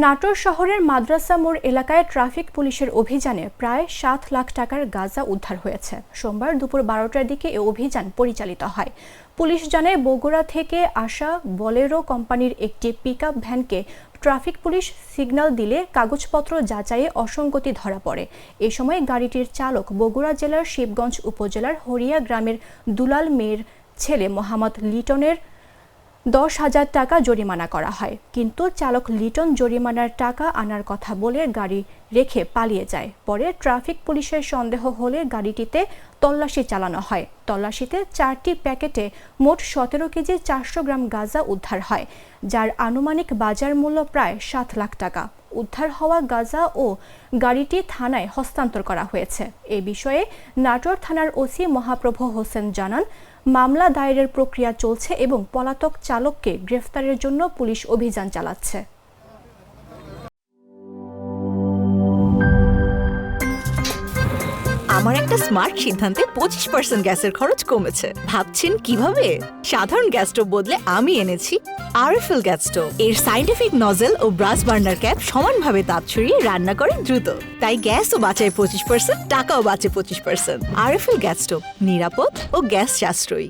নাটোর শহরের মাদ্রাসা মোড় এলাকায় ট্রাফিক পুলিশের অভিযানে প্রায় 7 লাখ টাকার গাঁজা উদ্ধার হয়েছে। সোমবার দুপুর 12টার দিকে এ অভিযান পরিচালিত হয়। পুলিশ জানায়, বগুড়া থেকে আসা বলেরো কোম্পানির একটি পিকআপ ভ্যানকে ট্রাফিক পুলিশ সিগন্যাল দিলে কাগজপত্র যাচাইয়ে অসঙ্গতি ধরা পড়ে। এ সময় গাড়িটির চালক বগুড়া জেলার শিবগঞ্জ উপজেলার হরিয়া গ্রামের দুলাল মেয়ের ছেলে মোহাম্মদ লিটনের 10,000 টাকা জরিমানা করা হয়, কিন্তু চালক লিটন জরিমানার টাকা আনার কথা বলে গাড়ি রেখে পালিয়ে যায়। পরে ট্রাফিক পুলিশের সন্দেহ হলে গাড়িটিতে তল্লাশি চালানো হয়। তল্লাশিতে 4টি প্যাকেটে মোট 17 কেজি 400 গ্রাম গাঁজা উদ্ধার হয়, যার আনুমানিক বাজার মূল্য প্রায় 7 লাখ টাকা। উদ্ধার হওয়া গাঁজা ও গাড়িটি থানায় হস্তান্তর করা হয়েছে। এ বিষয়ে নাটোর থানার ওসি মহাপ্রভ হোসেন জানান, মামলা দায়েরের প্রক্রিয়া চলছে এবং পলাতক চালককে গ্রেফতারের জন্য পুলিশ অভিযান চালাচ্ছে। আমার একটা স্মার্ট সিদ্ধান্তে 25% গ্যাসের খরচ কমেছে। ভাবছেন কিভাবে? সাধারণ গ্যাস স্টোভ বদলে আমি এনেছি আরএফএল গ্যাস স্টোভ। এর সাইন্টিফিক নজল ও ব্রাস বার্নার ক্যাপ সমানভাবে তাপ ছড়িয়ে রান্না করে দ্রুত। তাই গ্যাসও বাঁচায় 25%, টাকাও বাঁচে 25%। আরএফএল গ্যাস স্টোভ নিরাপদ ও গ্যাস সাশ্রয়ী।